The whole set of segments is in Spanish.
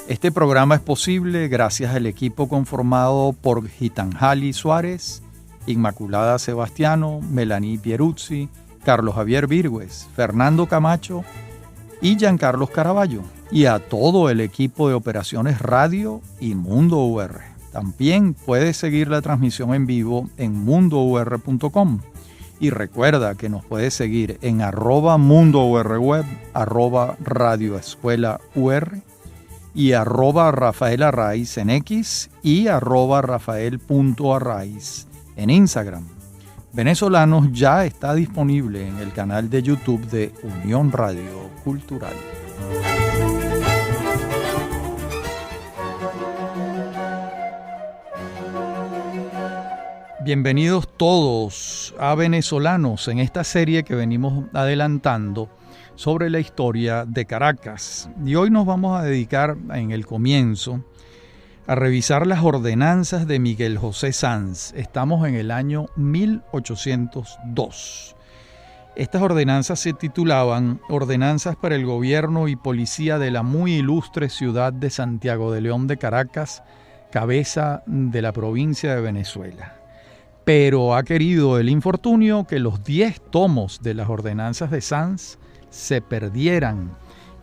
Este programa es posible gracias al equipo conformado por Gitanjali Suárez, Inmaculada Sebastiano, Melanie Pieruzzi, Carlos Javier Virgües, Fernando Camacho y Giancarlos Caraballo, y a todo el equipo de operaciones radio y Mundo UR. También puedes seguir la transmisión en vivo en mundour.com. Y recuerda que nos puedes seguir en @mundourweb, @radioescuelaur y @rafaelarraiz en X y @rafael.arraiz en Instagram. Venezolanos ya está disponible en el canal de YouTube de Unión Radio Cultural. Bienvenidos todos a Venezolanos en esta serie que venimos adelantando sobre la historia de Caracas. Y hoy nos vamos a dedicar en el comienzo a revisar las ordenanzas de Miguel José Sanz. Estamos en el año 1802. Estas ordenanzas se titulaban Ordenanzas para el Gobierno y Policía de la muy ilustre ciudad de Santiago de León de Caracas, cabeza de la provincia de Venezuela. Pero ha querido el infortunio que los 10 tomos de las ordenanzas de Sanz se perdieran,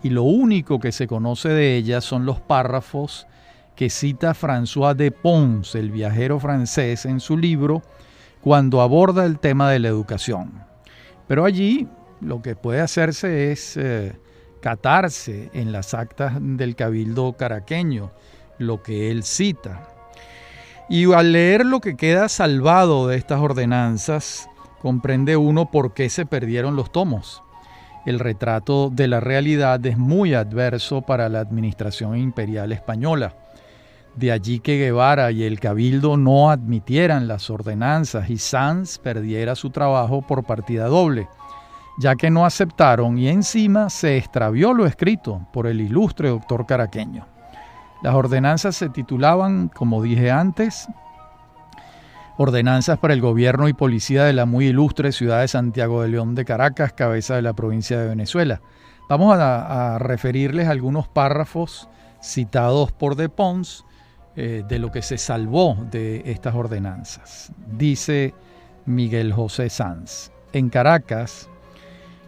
y lo único que se conoce de ellas son los párrafos que cita François de Pons, el viajero francés, en su libro cuando aborda el tema de la educación. Pero allí lo que puede hacerse es catarse en las actas del Cabildo caraqueño, lo que él cita. Y al leer lo que queda salvado de estas ordenanzas, comprende uno por qué se perdieron los tomos. El retrato de la realidad es muy adverso para la administración imperial española. De allí que Guevara y el Cabildo no admitieran las ordenanzas y Sanz perdiera su trabajo por partida doble, ya que no aceptaron y encima se extravió lo escrito por el ilustre doctor caraqueño. Las ordenanzas se titulaban, como dije antes, Ordenanzas para el Gobierno y Policía de la muy ilustre ciudad de Santiago de León de Caracas, cabeza de la provincia de Venezuela. Vamos a referirles algunos párrafos citados por de Pons de lo que se salvó de estas ordenanzas. Dice Miguel José Sanz: en Caracas,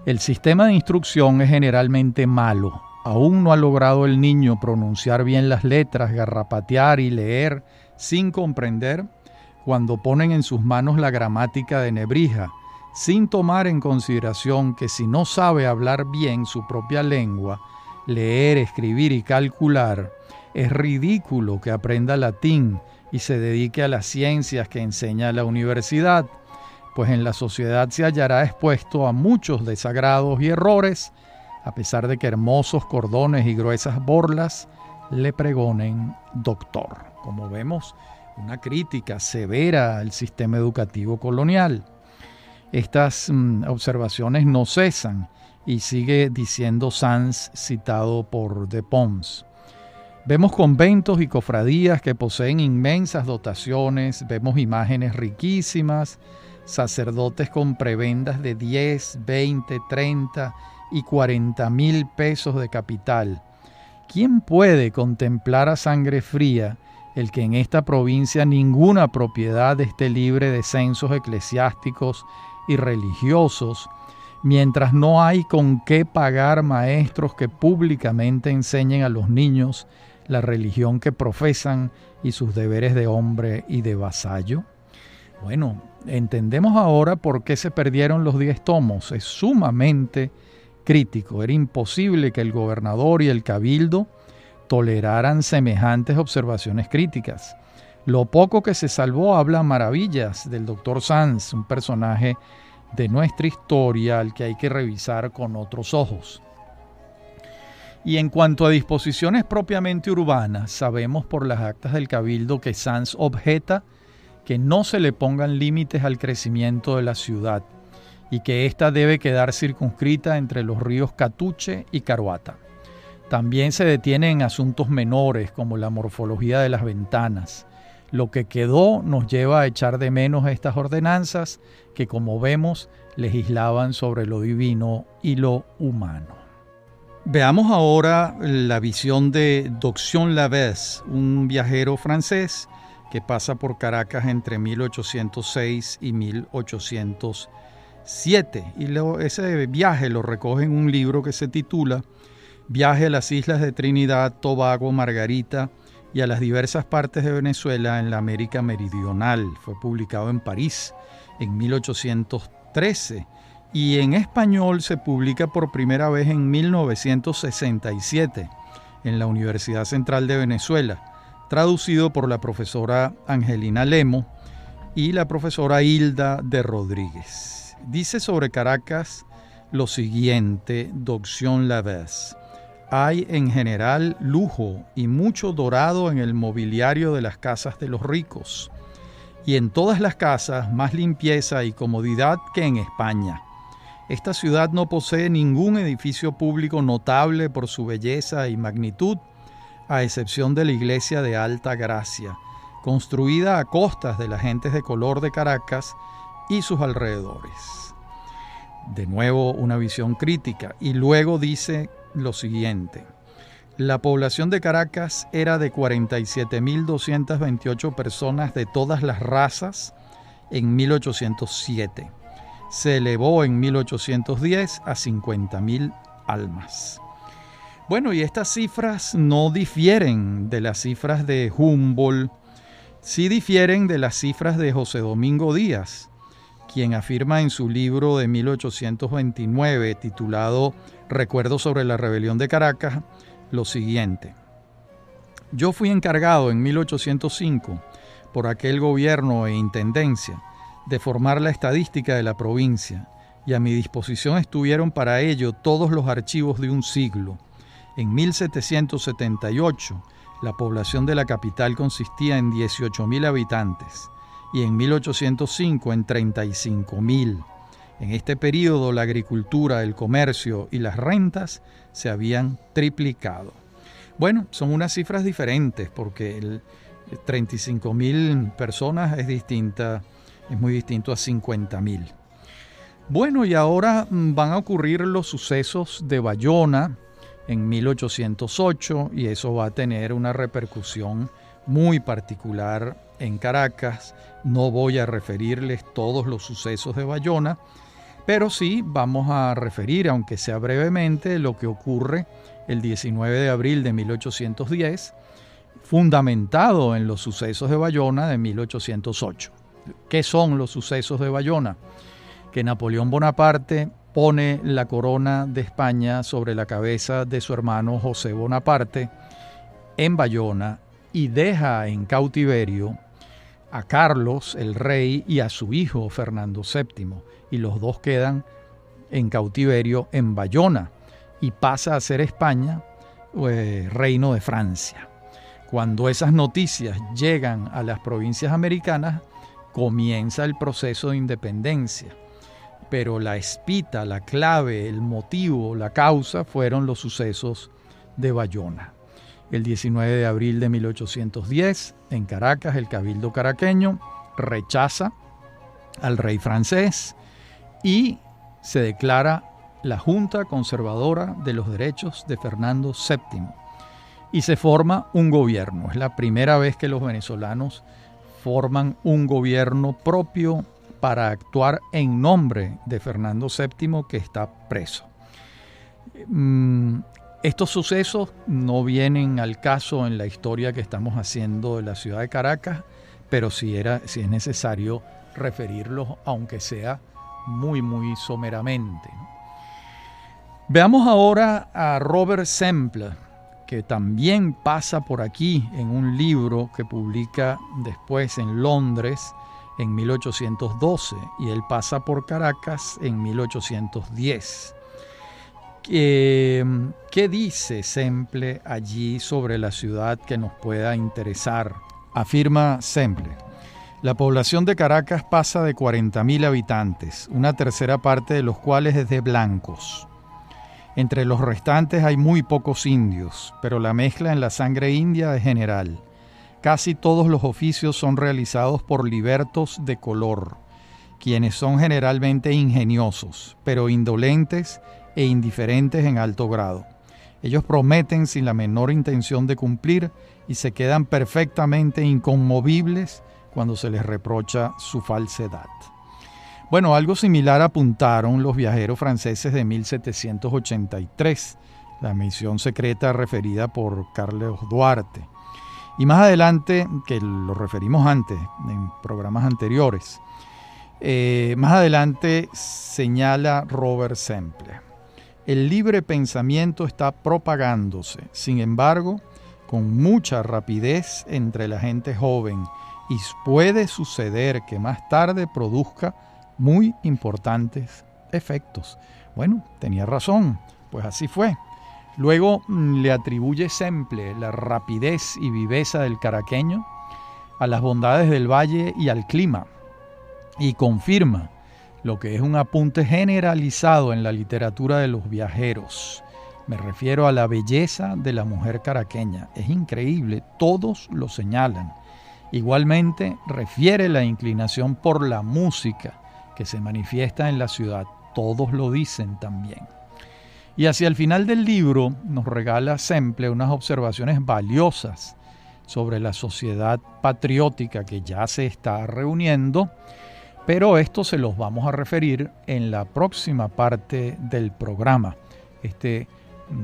el sistema de instrucción es generalmente malo. Aún no ha logrado el niño pronunciar bien las letras, garrapatear y leer sin comprender cuando ponen en sus manos la gramática de Nebrija, sin tomar en consideración que si no sabe hablar bien su propia lengua, leer, escribir y calcular, es ridículo que aprenda latín y se dedique a las ciencias que enseña la universidad, pues en la sociedad se hallará expuesto a muchos desagrados y errores, a pesar de que hermosos cordones y gruesas borlas le pregonen doctor. Como vemos, una crítica severa al sistema educativo colonial. Estas observaciones no cesan y sigue diciendo Sanz, citado por de Pons. Vemos conventos y cofradías que poseen inmensas dotaciones, vemos imágenes riquísimas, sacerdotes con prebendas de 10, 20, 30 y 40,000 pesos de capital. ¿Quién puede contemplar a sangre fría el que en esta provincia ninguna propiedad esté libre de censos eclesiásticos y religiosos, mientras no hay con qué pagar maestros que públicamente enseñen a los niños la religión que profesan y sus deberes de hombre y de vasallo? Bueno, entendemos ahora por qué se perdieron los 10 tomos. Es sumamente crítico. Era imposible que el gobernador y el cabildo toleraran semejantes observaciones críticas. Lo poco que se salvó habla maravillas del doctor Sanz, un personaje de nuestra historia al que hay que revisar con otros ojos. Y en cuanto a disposiciones propiamente urbanas, sabemos por las actas del Cabildo que Sanz objeta que no se le pongan límites al crecimiento de la ciudad y que ésta debe quedar circunscrita entre los ríos Catuche y Caruata. También se detiene en asuntos menores como la morfología de las ventanas. Lo que quedó nos lleva a echar de menos estas ordenanzas que, como vemos, legislaban sobre lo divino y lo humano. Veamos ahora la visión de Doxion Lavez, un viajero francés que pasa por Caracas entre 1806 y 1807. Y ese viaje lo recoge en un libro que se titula Viaje a las islas de Trinidad, Tobago, Margarita y a las diversas partes de Venezuela en la América Meridional. Fue publicado en París en 1813 y en español se publica por primera vez en 1967 en la Universidad Central de Venezuela, traducido por la profesora Angelina Lemo y la profesora Hilda de Rodríguez. Dice sobre Caracas lo siguiente, Doxion Lavez. Hay en general lujo y mucho dorado en el mobiliario de las casas de los ricos, y en todas las casas más limpieza y comodidad que en España. Esta ciudad no posee ningún edificio público notable por su belleza y magnitud, a excepción de la iglesia de Alta Gracia, construida a costas de las gentes de color de Caracas y sus alrededores. De nuevo una visión crítica, y luego dice lo siguiente. La población de Caracas era de 47.228 personas de todas las razas en 1807. Se elevó en 1810 a 50.000 almas. Bueno, y estas cifras no difieren de las cifras de Humboldt, sí difieren de las cifras de José Domingo Díaz, quien afirma en su libro de 1829, titulado Recuerdos sobre la rebelión de Caracas, lo siguiente. Yo fui encargado en 1805 por aquel gobierno e intendencia de formar la estadística de la provincia, y a mi disposición estuvieron para ello todos los archivos de un siglo. En 1778, la población de la capital consistía en 18.000 habitantes y en 1805 en 35.000. En este período la agricultura, el comercio y las rentas se habían triplicado. Bueno, son unas cifras diferentes porque 35.000 personas es muy distinto a 50.000. Bueno, y ahora van a ocurrir los sucesos de Bayona en 1808 y eso va a tener una repercusión muy particular en Caracas. No voy a referirles todos los sucesos de Bayona, pero sí vamos a referir, aunque sea brevemente, lo que ocurre el 19 de abril de 1810, fundamentado en los sucesos de Bayona de 1808. ¿Qué son los sucesos de Bayona? Que Napoleón Bonaparte pone la corona de España sobre la cabeza de su hermano José Bonaparte en Bayona y deja en cautiverio a Carlos, el rey, y a su hijo Fernando VII, y los dos quedan en cautiverio en Bayona y pasa a ser España reino de Francia. Cuando esas noticias llegan a las provincias americanas, comienza el proceso de independencia, pero la espita, la clave, el motivo, la causa fueron los sucesos de Bayona. El 19 de abril de 1810, en Caracas, el cabildo caraqueño rechaza al rey francés y se declara la Junta Conservadora de los Derechos de Fernando VII y se forma un gobierno. Es la primera vez que los venezolanos forman un gobierno propio para actuar en nombre de Fernando VII, que está preso. Estos sucesos no vienen al caso en la historia que estamos haciendo de la ciudad de Caracas, pero sí es necesario referirlos, aunque sea muy, muy someramente. Veamos ahora a Robert Semple, que también pasa por aquí en un libro que publica después en Londres en 1812, y él pasa por Caracas en 1810. ¿Qué dice Semple allí sobre la ciudad que nos pueda interesar? Afirma Semple: la población de Caracas pasa de 40.000 habitantes, una tercera parte de los cuales es de blancos. Entre los restantes hay muy pocos indios, pero la mezcla en la sangre india es general. Casi todos los oficios son realizados por libertos de color, quienes son generalmente ingeniosos, pero indolentes e indiferentes en alto grado. Ellos prometen sin la menor intención de cumplir y se quedan perfectamente inconmovibles cuando se les reprocha su falsedad. Bueno, algo similar apuntaron los viajeros franceses de 1783, la misión secreta referida por Carlos Duarte. Y más adelante, que lo referimos antes, en programas anteriores, más adelante señala Robert Semple: el libre pensamiento está propagándose, sin embargo, con mucha rapidez entre la gente joven, y puede suceder que más tarde produzca muy importantes efectos. Bueno, tenía razón, pues así fue. Luego le atribuye Semple la rapidez y viveza del caraqueño a las bondades del valle y al clima, y confirma lo que es un apunte generalizado en la literatura de los viajeros. Me refiero a la belleza de la mujer caraqueña. Es increíble, todos lo señalan. Igualmente refiere la inclinación por la música que se manifiesta en la ciudad. Todos lo dicen también. Y hacia el final del libro nos regala Semple unas observaciones valiosas sobre la sociedad patriótica que ya se está reuniendo, pero esto se los vamos a referir en la próxima parte del programa. Este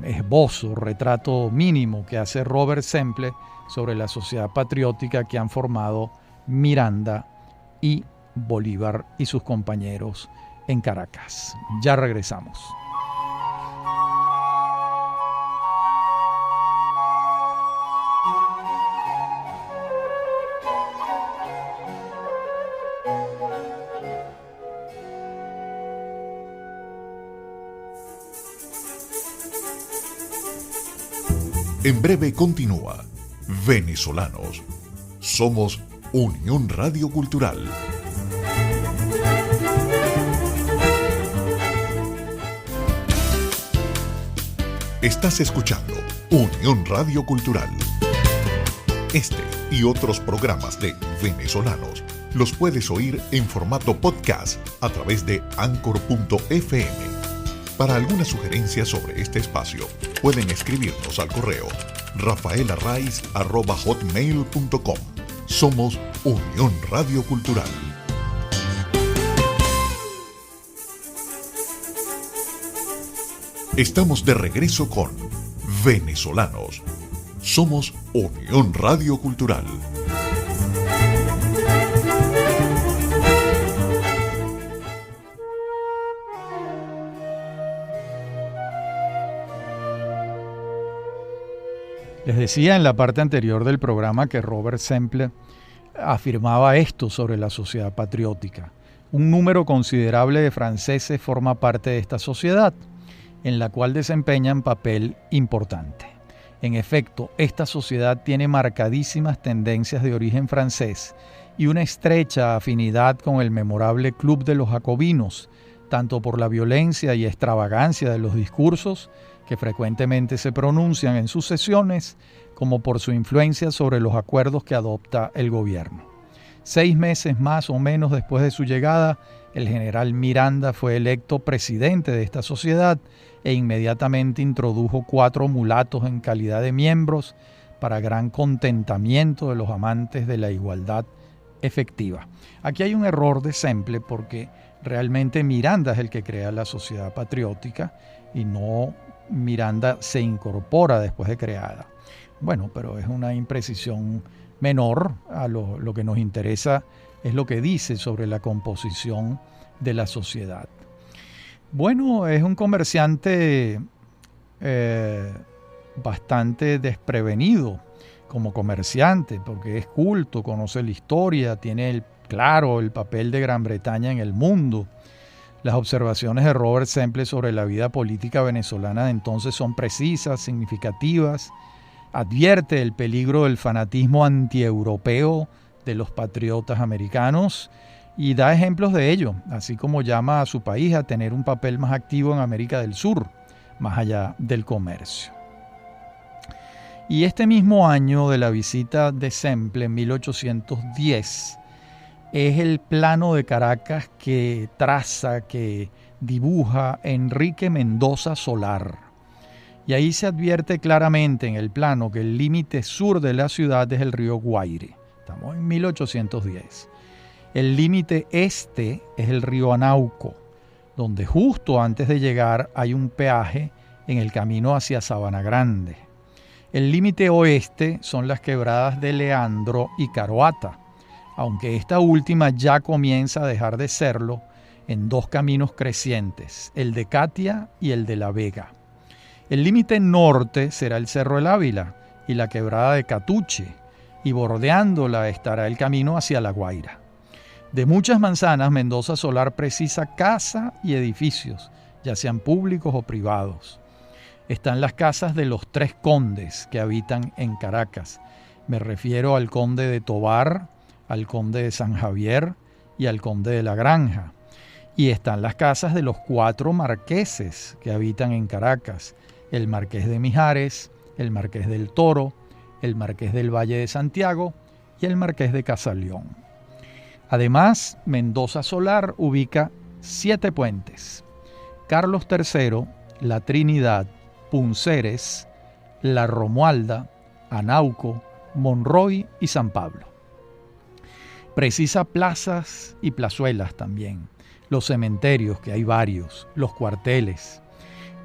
esbozo, retrato mínimo que hace Robert Semple sobre la sociedad patriótica que han formado Miranda y Bolívar y sus compañeros en Caracas. Ya regresamos. En breve continúa Venezolanos. Somos Unión Radio Cultural. Estás escuchando Unión Radio Cultural. Este y otros programas de Venezolanos los puedes oír en formato podcast a través de Anchor.fm. Para alguna sugerencia sobre este espacio, pueden escribirnos al correo rafaelarraiz@hotmail.com. Somos Unión Radio Cultural. Estamos de regreso con Venezolanos. Somos Unión Radio Cultural. Les decía en la parte anterior del programa que Robert Semple afirmaba esto sobre la sociedad patriótica. Un número considerable de franceses forma parte de esta sociedad, en la cual desempeñan papel importante. En efecto, esta sociedad tiene marcadísimas tendencias de origen francés y una estrecha afinidad con el memorable Club de los Jacobinos, tanto por la violencia y extravagancia de los discursos que frecuentemente se pronuncian en sus sesiones, como por su influencia sobre los acuerdos que adopta el gobierno. 6 meses más o menos después de su llegada, el general Miranda fue electo presidente de esta sociedad e inmediatamente introdujo 4 mulatos en calidad de miembros para gran contentamiento de los amantes de la igualdad efectiva. Aquí hay un error de Semple porque realmente Miranda es el que crea la sociedad patriótica y no Miranda se incorpora después de creada. Bueno, pero es una imprecisión menor. A lo que nos interesa es lo que dice sobre la composición de la sociedad. Bueno, es un comerciante bastante desprevenido como comerciante, porque es culto, conoce la historia, tiene el papel de Gran Bretaña en el mundo. Las observaciones de Robert Semple sobre la vida política venezolana de entonces son precisas, significativas. Advierte el peligro del fanatismo antieuropeo de los patriotas americanos y da ejemplos de ello, así como llama a su país a tener un papel más activo en América del Sur, más allá del comercio. Y este mismo año de la visita de Semple, en 1810, es el plano de Caracas que traza, que dibuja Enrique Mendoza Solar. Y ahí se advierte claramente en el plano que el límite sur de la ciudad es el río Guaire. Estamos en 1810. El límite este es el río Anauco, donde justo antes de llegar hay un peaje en el camino hacia Sabana Grande. El límite oeste son las quebradas de Leandro y Caroata, aunque esta última ya comienza a dejar de serlo en dos caminos crecientes, el de Catia y el de La Vega. El límite norte será el Cerro El Ávila y la quebrada de Catuche, y bordeándola estará el camino hacia La Guaira. De muchas manzanas, Mendoza Solar precisa casa y edificios, ya sean públicos o privados. Están las casas de los 3 condes que habitan en Caracas. Me refiero al conde de Tovar, al conde de San Javier y al conde de La Granja. Y están las casas de los 4 marqueses que habitan en Caracas: el marqués de Mijares, el marqués del Toro, el marqués del Valle de Santiago y el marqués de Casaleón. Además, Mendoza Solar ubica 7 puentes: Carlos III, La Trinidad, Punceres, La Romualda, Anauco, Monroy y San Pablo. Precisa plazas y plazuelas también, los cementerios, que hay varios, los cuarteles.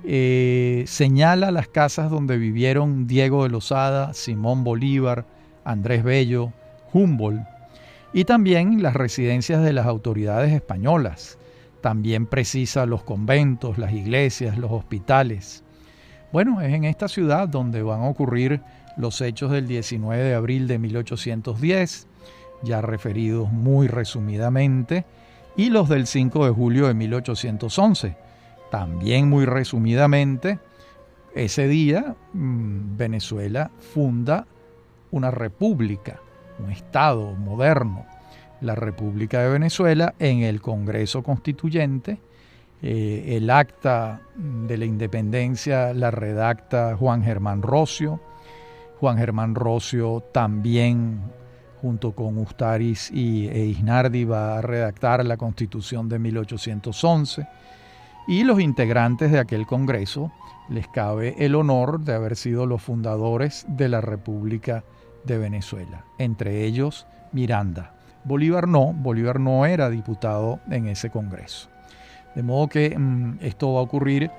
Señala las casas donde vivieron Diego de Lozada, Simón Bolívar, Andrés Bello, Humboldt, y también las residencias de las autoridades españolas. También precisa los conventos, las iglesias, los hospitales. Bueno, es en esta ciudad donde van a ocurrir los hechos del 19 de abril de 1810, ya referidos muy resumidamente, y los del 5 de julio de 1811, también muy resumidamente. Ese día Venezuela funda una república, un estado moderno, la República de Venezuela, en el Congreso Constituyente. El acta de la independencia la redacta Juan Germán Rocio. Juan Germán Rocio también, junto con Ustaris e Isnardi, va a redactar la Constitución de 1811. Y los integrantes de aquel Congreso les cabe el honor de haber sido los fundadores de la República de Venezuela, entre ellos Miranda. Bolívar no era diputado en ese Congreso. De modo que esto va a ocurrir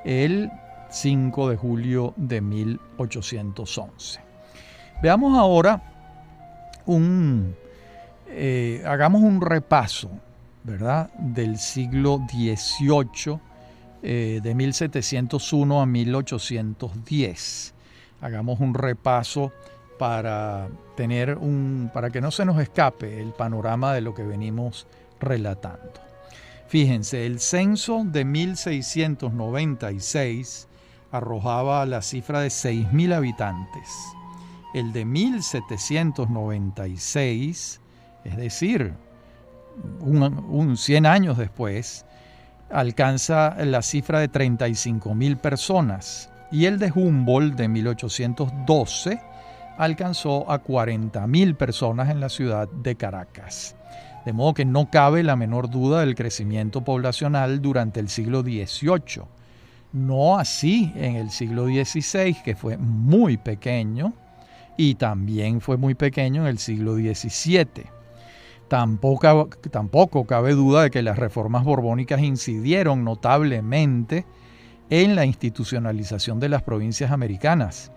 el 5 de julio de 1811. Veamos ahora hagamos un repaso, ¿verdad?, del siglo XVIII, de 1701 a 1810. Hagamos un repaso para que no se nos escape el panorama de lo que venimos relatando. Fíjense, el censo de 1696 arrojaba la cifra de 6.000 habitantes. El de 1796, es decir, 100 años después, alcanza la cifra de 35.000 personas. Y el de Humboldt de 1812 alcanzó a 40.000 personas en la ciudad de Caracas. De modo que no cabe la menor duda del crecimiento poblacional durante el siglo XVIII. No así en el siglo XVI, que fue muy pequeño, y también fue muy pequeño en el siglo XVII. Tampoco cabe duda de que las reformas borbónicas incidieron notablemente en la institucionalización de las provincias americanas.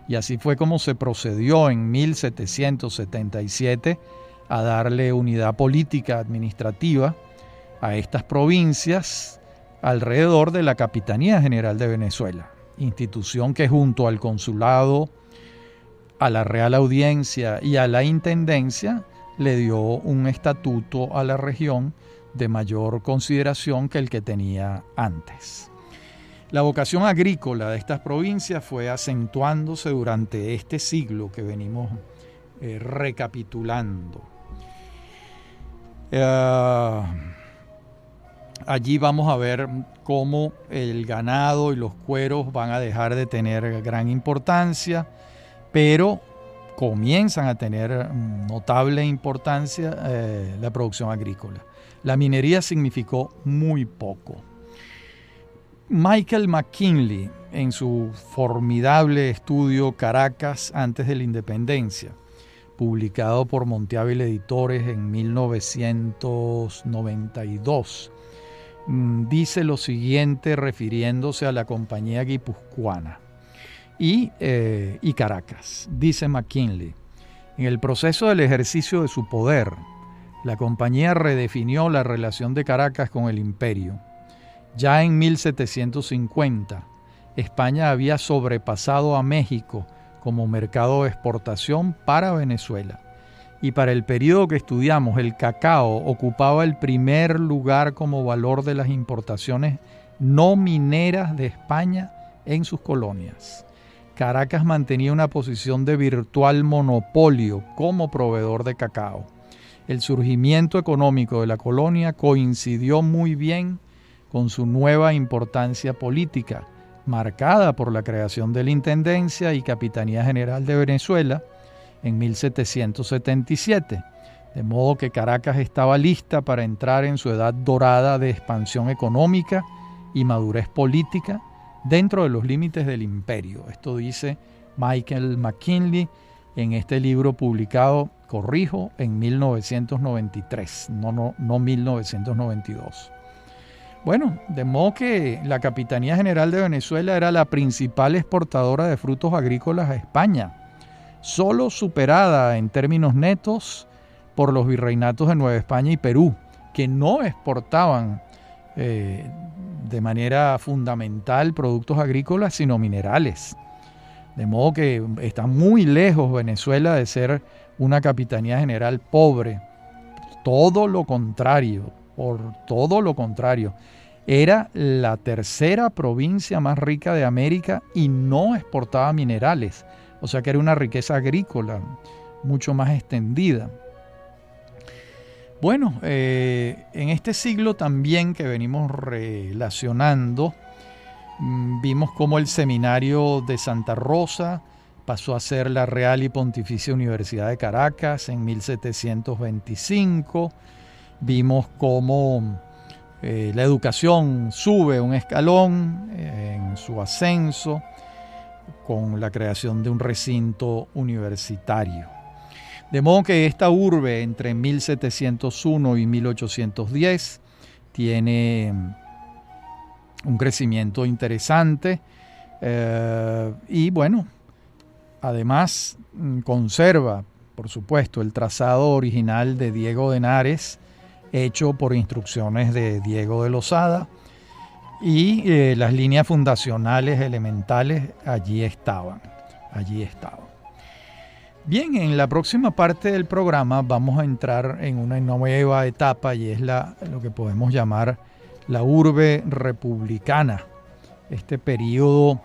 Y así fue como se procedió en 1777 a darle unidad política administrativa a estas provincias alrededor de la Capitanía General de Venezuela, institución que junto al consulado, a la Real Audiencia y a la Intendencia le dio un estatuto a la región de mayor consideración que el que tenía antes. La vocación agrícola de estas provincias fue acentuándose durante este siglo que venimos recapitulando. Allí vamos a ver cómo el ganado y los cueros van a dejar de tener gran importancia, pero comienzan a tener notable importancia la producción agrícola. La minería significó muy poco. Michael McKinley, en su formidable estudio Caracas antes de la independencia, publicado por Monteávil Editores en 1992, dice lo siguiente refiriéndose a la compañía guipuzcoana y Caracas. Dice McKinley: en el proceso del ejercicio de su poder, la compañía redefinió la relación de Caracas con el imperio. Ya en 1750, España había sobrepasado a México como mercado de exportación para Venezuela. Y para el periodo que estudiamos, el cacao ocupaba el primer lugar como valor de las importaciones no mineras de España en sus colonias. Caracas mantenía una posición de virtual monopolio como proveedor de cacao. El surgimiento económico de la colonia coincidió muy bien con su nueva importancia política, marcada por la creación de la Intendencia y Capitanía General de Venezuela en 1777, de modo que Caracas estaba lista para entrar en su edad dorada de expansión económica y madurez política dentro de los límites del imperio. Esto dice Michael McKinley en este libro publicado, corrijo, en 1993, no 1992. Bueno, de modo que la Capitanía General de Venezuela era la principal exportadora de frutos agrícolas a España, solo superada en términos netos por los virreinatos de Nueva España y Perú, que no exportaban de manera fundamental productos agrícolas, sino minerales. De modo que está muy lejos Venezuela de ser una Capitanía General pobre. Todo lo contrario, era la tercera provincia más rica de América y no exportaba minerales. O sea que era una riqueza agrícola mucho más extendida. Bueno, en este siglo también que venimos relacionando, vimos cómo el Seminario de Santa Rosa pasó a ser la Real y Pontificia Universidad de Caracas en 1725. Vimos cómo la educación sube un escalón en su ascenso con la creación de un recinto universitario. De modo que esta urbe entre 1701 y 1810 tiene un crecimiento interesante y bueno, además conserva, por supuesto, el trazado original de Diego de Henares, hecho por instrucciones de Diego de Lozada, y las líneas fundacionales elementales allí estaban. Bien, en la próxima parte del programa vamos a entrar en una nueva etapa y es lo que podemos llamar la urbe republicana. Este periodo,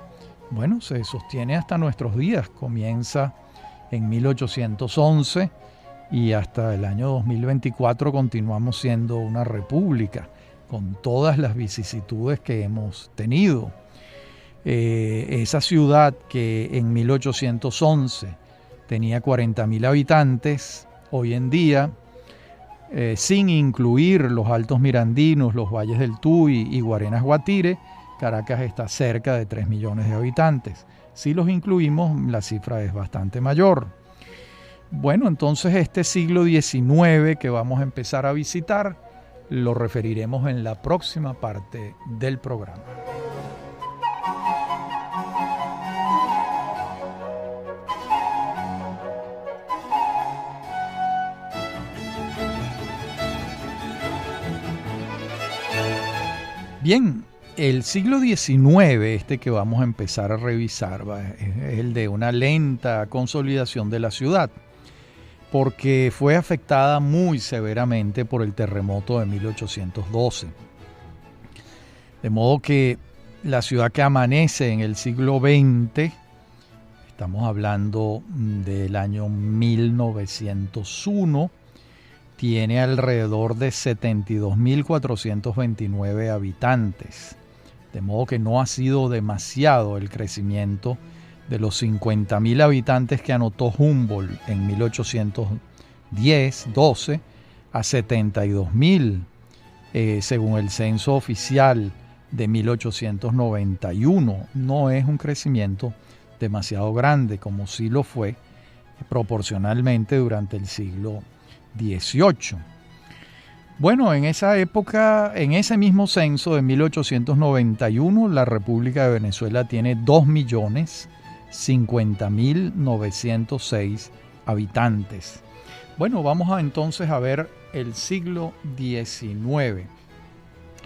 bueno, se sostiene hasta nuestros días, comienza en 1811 y hasta el año 2024 continuamos siendo una república con todas las vicisitudes que hemos tenido. Esa ciudad que en 1811 tenía 40.000 habitantes, hoy en día, sin incluir los Altos Mirandinos, los Valles del Tuy y Guarenas Guatire, Caracas está cerca de 3 millones de habitantes. Si los incluimos, la cifra es bastante mayor. Bueno, entonces este siglo XIX que vamos a empezar a visitar, lo referiremos en la próxima parte del programa. Bien, el siglo XIX, este que vamos a empezar a revisar, es el de una lenta consolidación de la ciudad, porque fue afectada muy severamente por el terremoto de 1812. De modo que la ciudad que amanece en el siglo XX, estamos hablando del año 1901, tiene alrededor de 72.429 habitantes. De modo que no ha sido demasiado el crecimiento de los 50.000 habitantes que anotó Humboldt en 1810-12 a 72.000 según el censo oficial de 1891. No es un crecimiento demasiado grande, como sí lo fue proporcionalmente durante el siglo XVIII. Bueno, en esa época, en ese mismo censo de 1891, la República de Venezuela tiene 2.050.906 habitantes. Bueno, vamos entonces a ver el siglo XIX.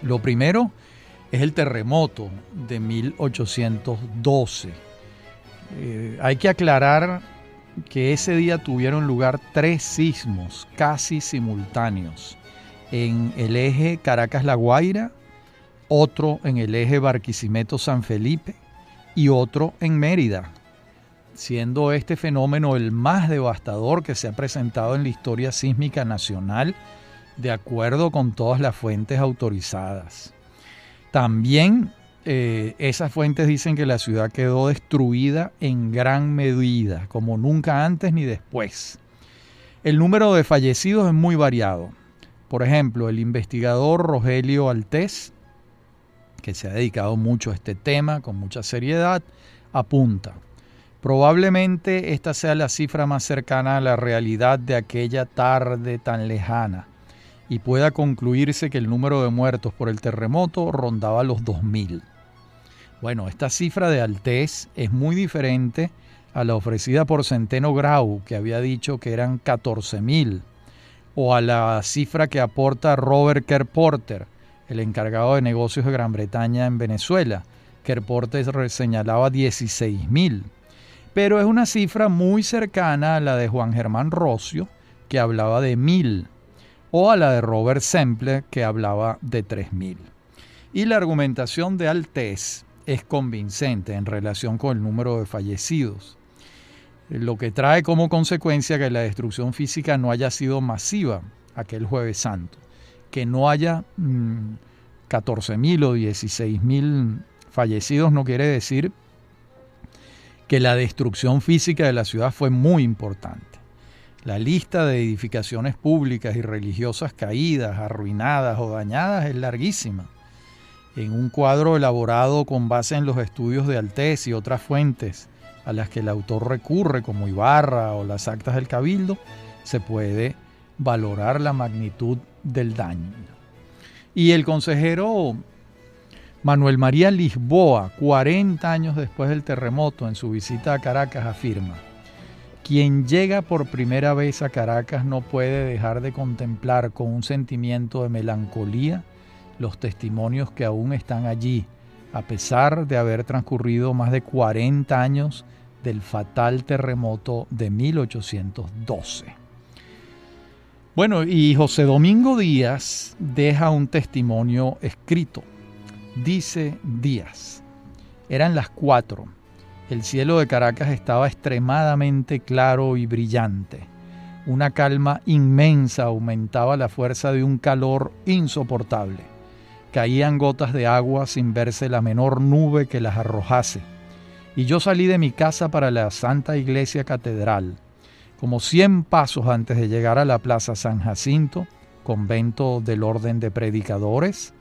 Lo primero es el terremoto de 1812. Hay que aclarar que ese día tuvieron lugar 3 sismos casi simultáneos en el eje Caracas-La Guaira, otro en el eje Barquisimeto-San Felipe y otro en Mérida, siendo este fenómeno el más devastador que se ha presentado en la historia sísmica nacional, de acuerdo con todas las fuentes autorizadas. También esas fuentes dicen que la ciudad quedó destruida en gran medida, como nunca antes ni después. El número de fallecidos es muy variado. Por ejemplo, el investigador Rogelio Altés, que se ha dedicado mucho a este tema con mucha seriedad, apunta: probablemente esta sea la cifra más cercana a la realidad de aquella tarde tan lejana, y pueda concluirse que el número de muertos por el terremoto rondaba los 2.000. Bueno, esta cifra de Altés es muy diferente a la ofrecida por Centeno Grau, que había dicho que eran 14.000, o a la cifra que aporta Robert Kerporter, el encargado de negocios de Gran Bretaña en Venezuela. Kerporter señalaba 16.000, pero es una cifra muy cercana a la de Juan Germán Rocio, que hablaba de 1.000, o a la de Robert Semple, que hablaba de 3.000. Y la argumentación de Altés es convincente en relación con el número de fallecidos, lo que trae como consecuencia que la destrucción física no haya sido masiva aquel Jueves Santo, que no haya 14.000 o 16.000 fallecidos no quiere decir que la destrucción física de la ciudad fue muy importante. La lista de edificaciones públicas y religiosas caídas, arruinadas o dañadas es larguísima. En un cuadro elaborado con base en los estudios de Altés y otras fuentes a las que el autor recurre, como Ibarra o las actas del Cabildo, se puede valorar la magnitud del daño. Y el consejero Manuel María Lisboa, 40 años después del terremoto, en su visita a Caracas, afirma: quien llega por primera vez a Caracas no puede dejar de contemplar con un sentimiento de melancolía los testimonios que aún están allí, a pesar de haber transcurrido más de 40 años del fatal terremoto de 1812. Bueno, y José Domingo Díaz deja un testimonio escrito. Dice Díaz: eran las 4. El cielo de Caracas estaba extremadamente claro y brillante. Una calma inmensa aumentaba la fuerza de un calor insoportable. Caían gotas de agua sin verse la menor nube que las arrojase. Y yo salí de mi casa para la Santa Iglesia Catedral. Como 100 pasos antes de llegar a la Plaza San Jacinto, convento del Orden de Predicadores,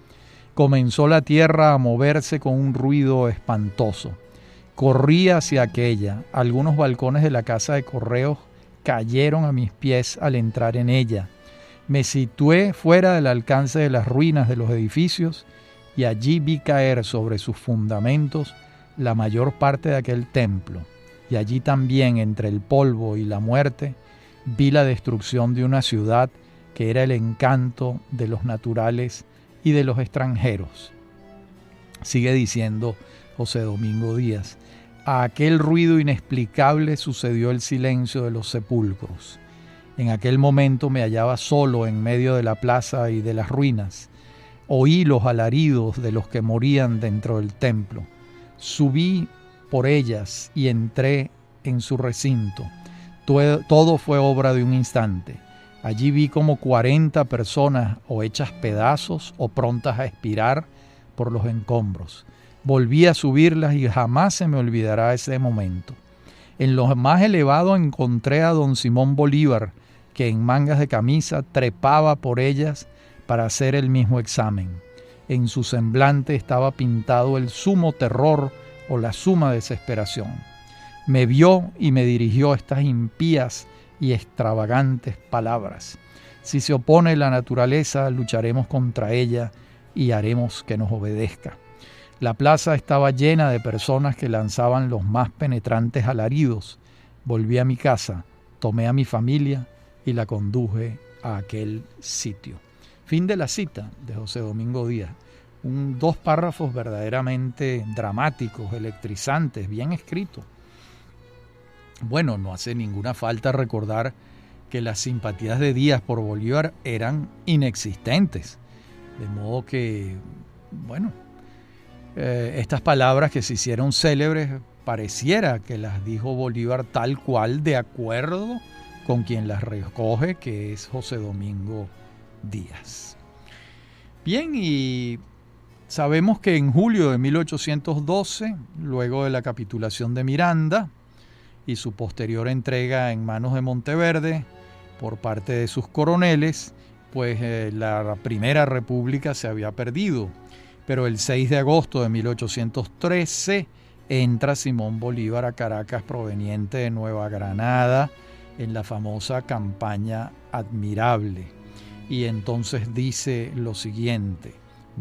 comenzó la tierra a moverse con un ruido espantoso. Corrí hacia aquella. Algunos balcones de la casa de correos cayeron a mis pies al entrar en ella. Me situé fuera del alcance de las ruinas de los edificios y allí vi caer sobre sus fundamentos la mayor parte de aquel templo. Y allí también, entre el polvo y la muerte, vi la destrucción de una ciudad que era el encanto de los naturales y de los extranjeros. Sigue diciendo José Domingo Díaz: a aquel ruido inexplicable sucedió el silencio de los sepulcros. En aquel momento me hallaba solo en medio de la plaza y de las ruinas. Oí los alaridos de los que morían dentro del templo. Subí por ellas y entré en su recinto. Todo fue obra de un instante. Allí vi como 40 personas o hechas pedazos o prontas a expirar por los escombros. Volví a subirlas y jamás se me olvidará ese momento. En lo más elevado encontré a don Simón Bolívar, que en mangas de camisa trepaba por ellas para hacer el mismo examen. En su semblante estaba pintado el sumo terror o la suma desesperación. Me vio y me dirigió estas impías y extravagantes palabras. Si se opone la naturaleza, lucharemos contra ella y haremos que nos obedezca. La plaza estaba llena de personas que lanzaban los más penetrantes alaridos. Volví a mi casa, tomé a mi familia y la conduje a aquel sitio. Fin de la cita de José Domingo Díaz. Dos párrafos verdaderamente dramáticos, electrizantes, bien escritos. Bueno, no hace ninguna falta recordar que las simpatías de Díaz por Bolívar eran inexistentes. De modo que, bueno, estas palabras que se hicieron célebres pareciera que las dijo Bolívar tal cual, de acuerdo con quien las recoge, que es José Domingo Díaz. Bien, y sabemos que en julio de 1812, luego de la capitulación de Miranda y su posterior entrega en manos de Monteverde por parte de sus coroneles, pues la Primera República se había perdido. Pero el 6 de agosto de 1813 entra Simón Bolívar a Caracas proveniente de Nueva Granada en la famosa campaña Admirable. Y entonces dice lo siguiente: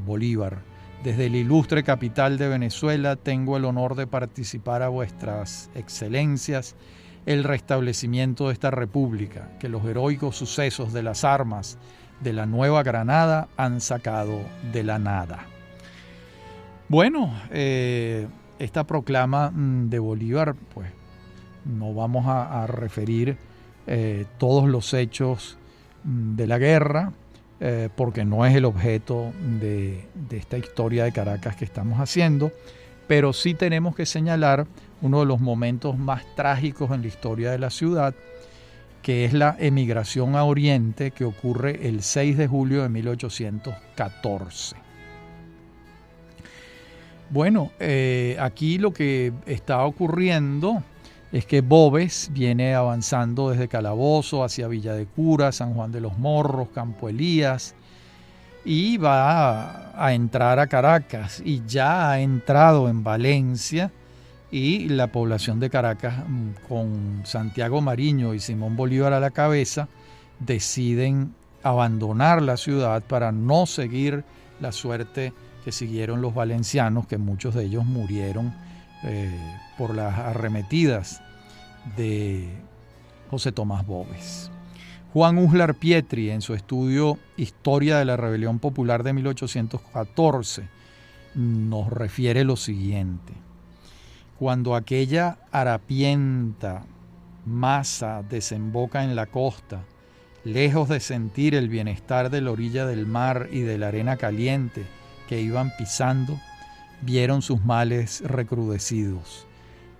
Bolívar, desde la ilustre capital de Venezuela tengo el honor de participar a vuestras excelencias el restablecimiento de esta república que los heroicos sucesos de las armas de la Nueva Granada han sacado de la nada. Bueno, esta proclama de Bolívar, pues no vamos a referir todos los hechos de la guerra, porque no es el objeto de esta historia de Caracas que estamos haciendo, pero sí tenemos que señalar uno de los momentos más trágicos en la historia de la ciudad, que es la emigración a Oriente, que ocurre el 6 de julio de 1814. Bueno, aquí lo que está ocurriendo es que Boves viene avanzando desde Calabozo hacia Villa de Cura, San Juan de los Morros, Campo Elías, y va a entrar a Caracas, y ya ha entrado en Valencia, y la población de Caracas, con Santiago Mariño y Simón Bolívar a la cabeza, deciden abandonar la ciudad para no seguir la suerte que siguieron los valencianos, que muchos de ellos murieron por las arremetidas de José Tomás Boves. Juan Uslar Pietri, en su estudio Historia de la Rebelión Popular de 1814, nos refiere lo siguiente: cuando aquella harapienta masa desemboca en la costa, lejos de sentir el bienestar de la orilla del mar y de la arena caliente que iban pisando, vieron sus males recrudecidos.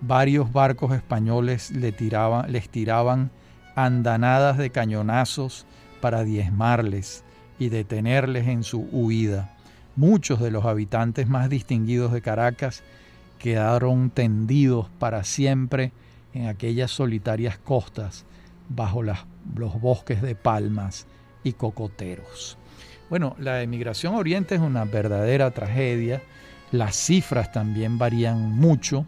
Varios barcos españoles les tiraban andanadas de cañonazos para diezmarles y detenerles en su huida. Muchos de los habitantes más distinguidos de Caracas quedaron tendidos para siempre en aquellas solitarias costas bajo los bosques de palmas y cocoteros. Bueno, la emigración a Oriente es una verdadera tragedia. Las cifras también varían mucho.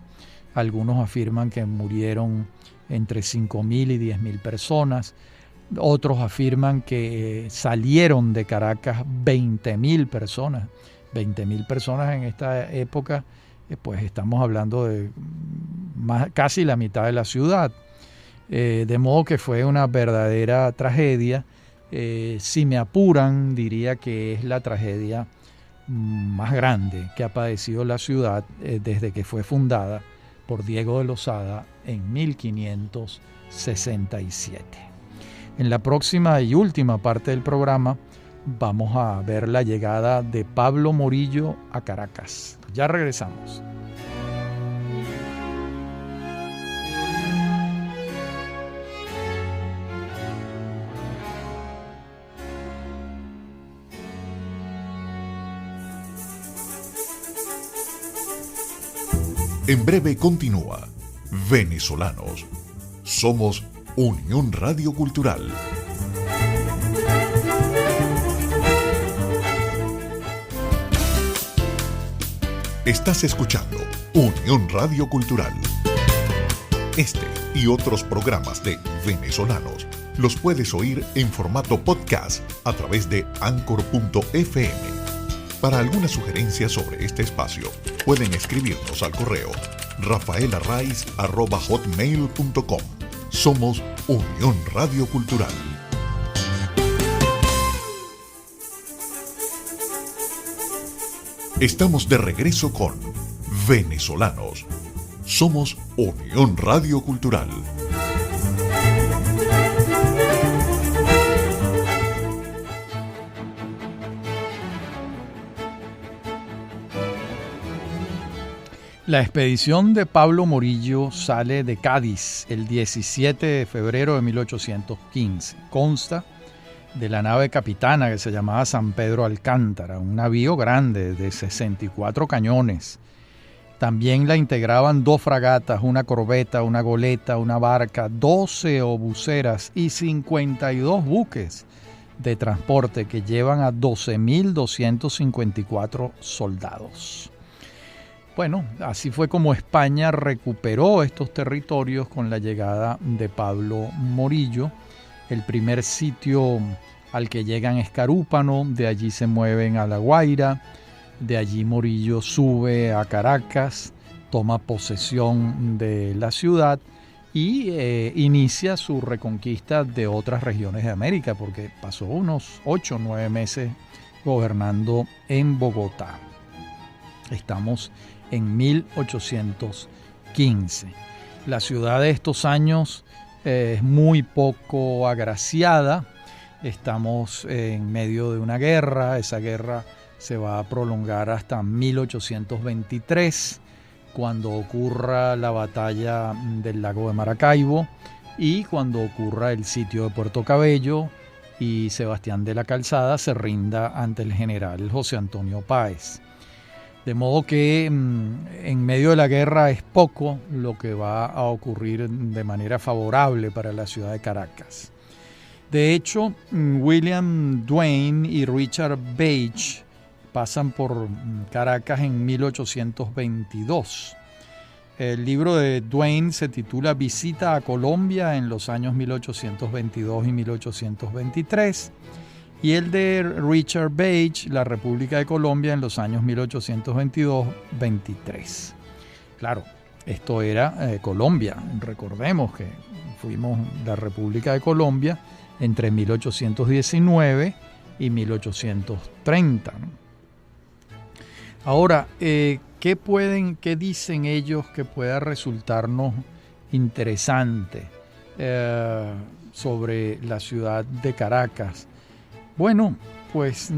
Algunos afirman que murieron entre 5.000 y 10.000 personas. Otros afirman que salieron de Caracas 20.000 personas. 20.000 personas en esta época, pues estamos hablando de casi la mitad de la ciudad. De modo que fue una verdadera tragedia. Si me apuran, diría que es la tragedia más grande que ha padecido la ciudad desde que fue fundada por Diego de Lozada en 1567. En la próxima y última parte del programa vamos a ver la llegada de Pablo Morillo a Caracas. Ya regresamos. En breve continúa Venezolanos. Somos Unión Radio Cultural. Estás escuchando Unión Radio Cultural. Este y otros programas de Venezolanos los puedes oír en formato podcast a través de Anchor.fm. Para alguna sugerencia sobre este espacio, pueden escribirnos al correo rafaelarraiz@hotmail.com. Somos Unión Radio Cultural. Estamos de regreso con Venezolanos. Somos Unión Radio Cultural. La expedición de Pablo Morillo sale de Cádiz el 17 de febrero de 1815. Consta de la nave capitana que se llamaba San Pedro Alcántara, un navío grande de 64 cañones. También la integraban 2 fragatas, una corbeta, una goleta, una barca, 12 obuseras y 52 buques de transporte que llevan a 12.254 soldados. Bueno, así fue como España recuperó estos territorios con la llegada de Pablo Morillo. El primer sitio al que llegan es Carúpano, de allí se mueven a La Guaira, de allí Morillo sube a Caracas, toma posesión de la ciudad y inicia su reconquista de otras regiones de América, porque pasó unos 8 o 9 meses gobernando en Bogotá. Estamos en 1815. La ciudad de estos años es muy poco agraciada. Estamos en medio de una guerra. Esa guerra se va a prolongar hasta 1823, cuando ocurra la batalla del lago de Maracaibo y cuando ocurra el sitio de Puerto Cabello y Sebastián de la Calzada se rinda ante el general José Antonio Páez. De modo que en medio de la guerra es poco lo que va a ocurrir de manera favorable para la ciudad de Caracas. De hecho, William Duane y Richard Page pasan por Caracas en 1822. El libro de Duane se titula Visita a Colombia en los años 1822 y 1823. Y el de Richard Page, La República de Colombia en los años 1822-23. Claro, esto era Colombia. Recordemos que fuimos la República de Colombia entre 1819 y 1830. ¿No? Ahora, ¿qué dicen ellos que pueda resultarnos interesante sobre la ciudad de Caracas? Bueno, pues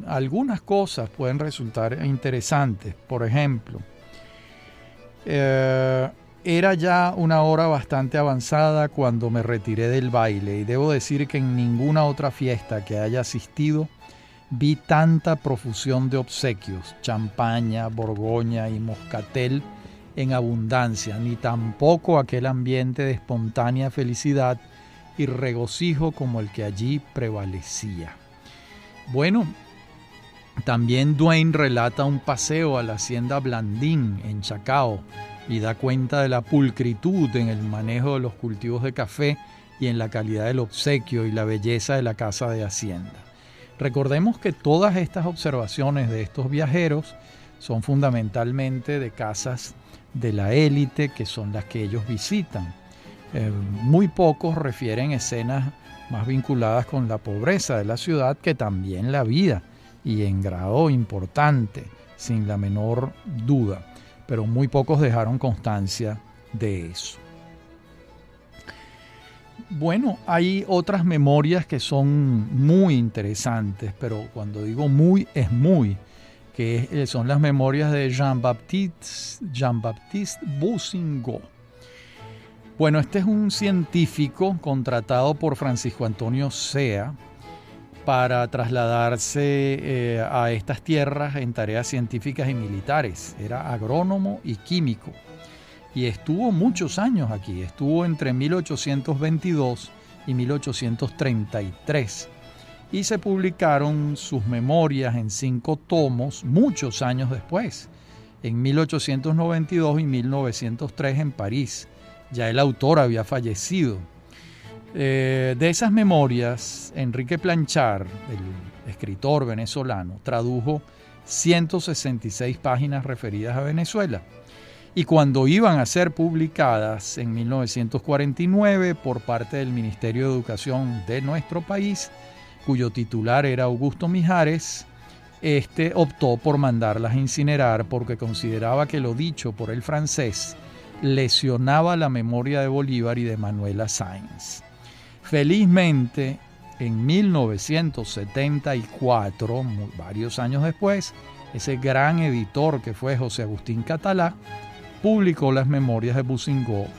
algunas cosas pueden resultar interesantes. Por ejemplo, era ya una hora bastante avanzada cuando me retiré del baile y debo decir que en ninguna otra fiesta que haya asistido vi tanta profusión de obsequios, champaña, borgoña y moscatel en abundancia, ni tampoco aquel ambiente de espontánea felicidad y regocijo como el que allí prevalecía. Bueno, también Duane relata un paseo a la hacienda Blandín en Chacao y da cuenta de la pulcritud en el manejo de los cultivos de café y en la calidad del obsequio y la belleza de la casa de hacienda. Recordemos que todas estas observaciones de estos viajeros son fundamentalmente de casas de la élite, que son las que ellos visitan. Muy pocos refieren escenas más vinculadas con la pobreza de la ciudad, que también la vida, y en grado importante, sin la menor duda, pero muy pocos dejaron constancia de eso. Bueno, hay otras memorias que son muy interesantes, pero cuando digo muy, es muy, que son las memorias de Jean-Baptiste Bousingot. Bueno, este es un científico contratado por Francisco Antonio Sea para trasladarse a estas tierras en tareas científicas y militares. Era agrónomo y químico y estuvo muchos años aquí. Estuvo entre 1822 y 1833 y se publicaron sus memorias en 5 tomos muchos años después. en 1892 y 1903 en París. Ya el autor había fallecido. De esas memorias, Enrique Planchar, el escritor venezolano, tradujo 166 páginas referidas a Venezuela. Y cuando iban a ser publicadas en 1949 por parte del Ministerio de Educación de nuestro país, cuyo titular era Augusto Mijares, optó por mandarlas a incinerar porque consideraba que lo dicho por el francés lesionaba la memoria de Bolívar y de Manuela Sáenz. Felizmente, en 1974, varios años después, ese gran editor que fue José Agustín Catalá publicó las memorias de Bousingot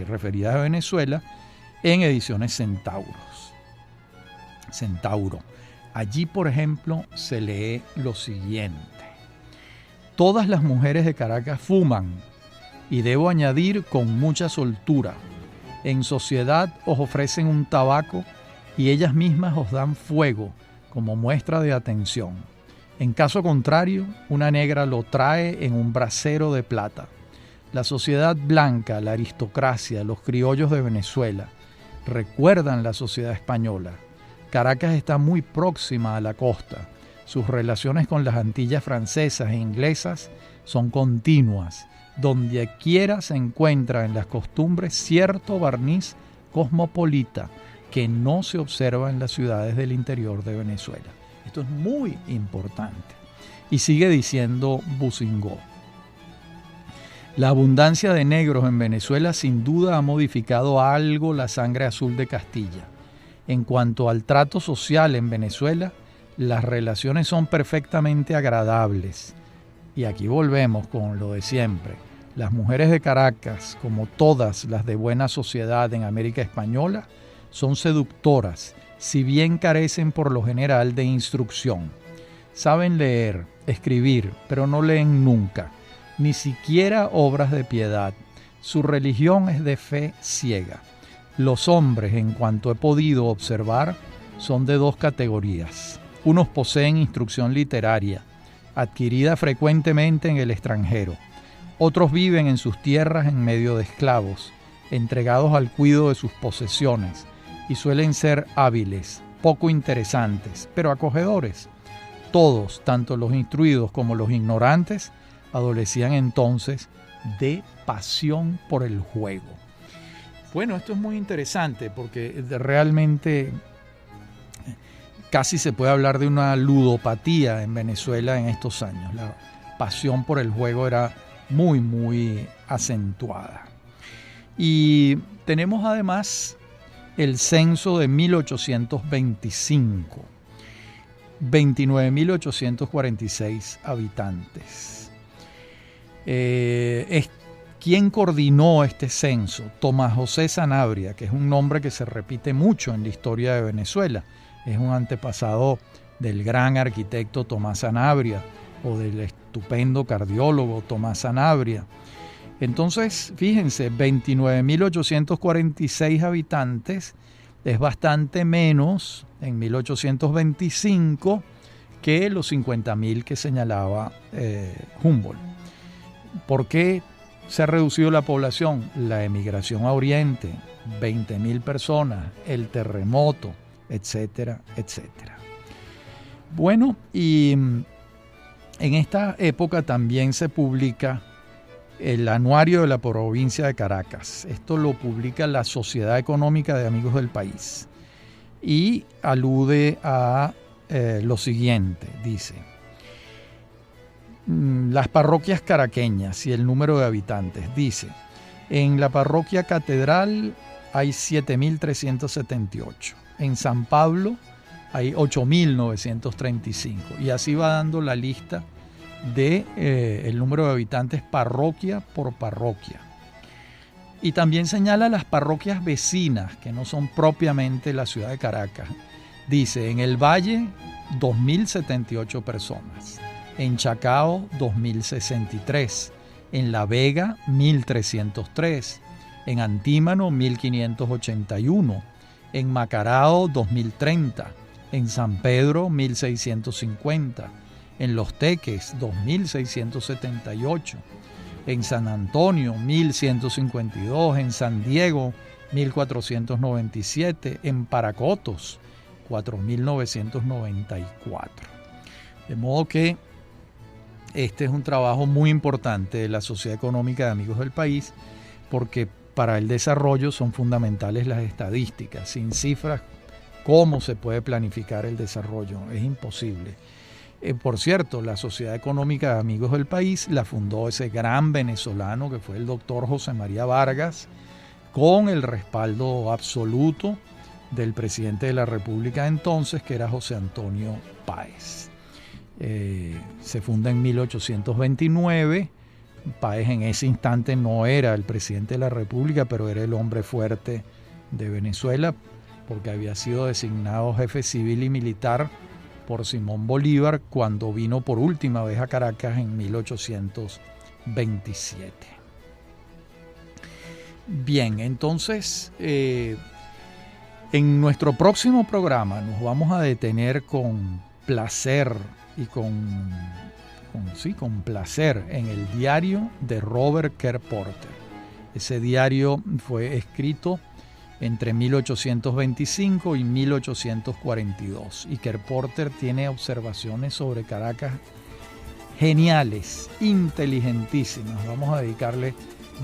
referidas a Venezuela en ediciones Centauro. Allí, por ejemplo, se lee lo siguiente: todas las mujeres de Caracas fuman, y debo añadir con mucha soltura. En sociedad os ofrecen un tabaco y ellas mismas os dan fuego como muestra de atención. En caso contrario, una negra lo trae en un brasero de plata. La sociedad blanca, la aristocracia, los criollos de Venezuela recuerdan la sociedad española. Caracas está muy próxima a la costa. Sus relaciones con las Antillas francesas e inglesas son continuas. Donde quiera se encuentra en las costumbres cierto barniz cosmopolita que no se observa en las ciudades del interior de Venezuela. Esto es muy importante. Y sigue diciendo Bousingot: la abundancia de negros en Venezuela sin duda ha modificado algo la sangre azul de Castilla. En cuanto al trato social en Venezuela, las relaciones son perfectamente agradables. Y aquí volvemos con lo de siempre. Las mujeres de Caracas, como todas las de buena sociedad en América Española, son seductoras, si bien carecen por lo general de instrucción. Saben leer, escribir, pero no leen nunca, ni siquiera obras de piedad. Su religión es de fe ciega. Los hombres, en cuanto he podido observar, son de dos categorías. Unos poseen instrucción literaria, adquirida frecuentemente en el extranjero. Otros viven en sus tierras en medio de esclavos, entregados al cuidado de sus posesiones, y suelen ser hábiles, poco interesantes, pero acogedores. Todos, tanto los instruidos como los ignorantes, adolecían entonces de pasión por el juego. Bueno, esto es muy interesante porque realmente casi se puede hablar de una ludopatía en Venezuela en estos años. La pasión por el juego era muy, muy acentuada. Y tenemos además el censo de 1825, 29.846 habitantes. ¿Quién coordinó este censo? Tomás José Sanabria, que es un nombre que se repite mucho en la historia de Venezuela. Es un antepasado del gran arquitecto Tomás Sanabria o del estupendo cardiólogo Tomás Sanabria. Entonces, fíjense, 29.846 habitantes es bastante menos en 1825 que los 50.000 que señalaba Humboldt. ¿Por qué se ha reducido la población? La emigración a Oriente, 20.000 personas, el terremoto, etcétera, etcétera. Bueno, y en esta época también se publica el anuario de la provincia de Caracas. Esto lo publica la Sociedad Económica de Amigos del País y alude a lo siguiente, dice: las parroquias caraqueñas y el número de habitantes. Dice, en la parroquia Catedral hay 7.378, en San Pablo hay 8.935, y así va dando la lista de el número de habitantes parroquia por parroquia. Y también señala las parroquias vecinas, que no son propiamente la ciudad de Caracas. Dice, en el Valle, 2.078 personas. En Chacao, 2.063. En La Vega, 1.303. En Antímano, 1.581. En Macarao, 2.030. En San Pedro, 1.650. En Los Teques, 2.678. En San Antonio, 1.152. En San Diego, 1.497. En Paracotos, 4.994. De modo que este es un trabajo muy importante de la Sociedad Económica de Amigos del País, porque para el desarrollo son fundamentales las estadísticas. Sin cifras, ¿cómo se puede planificar el desarrollo? Es imposible. Por cierto, la Sociedad Económica de Amigos del País la fundó ese gran venezolano que fue el doctor José María Vargas, con el respaldo absoluto del presidente de la República entonces, que era José Antonio Páez. Se funda en 1829. Páez en ese instante no era el presidente de la República, pero era el hombre fuerte de Venezuela, porque había sido designado jefe civil y militar por Simón Bolívar cuando vino por última vez a Caracas en 1827. Bien, entonces en nuestro próximo programa nos vamos a detener con placer y con placer en el diario de Robert Kerr Porter. Ese diario fue escrito entre 1825 y 1842 y Kerr Porter tiene observaciones sobre Caracas geniales, inteligentísimas. Vamos a dedicarle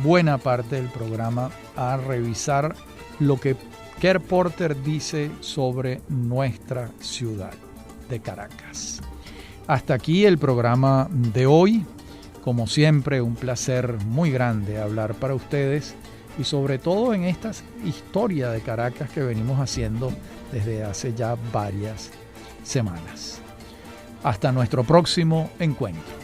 buena parte del programa a revisar lo que Kerr Porter dice sobre nuestra ciudad de Caracas. Hasta aquí el programa de hoy. Como siempre, un placer muy grande hablar para ustedes y sobre todo en esta historia de Caracas que venimos haciendo desde hace ya varias semanas. Hasta nuestro próximo encuentro.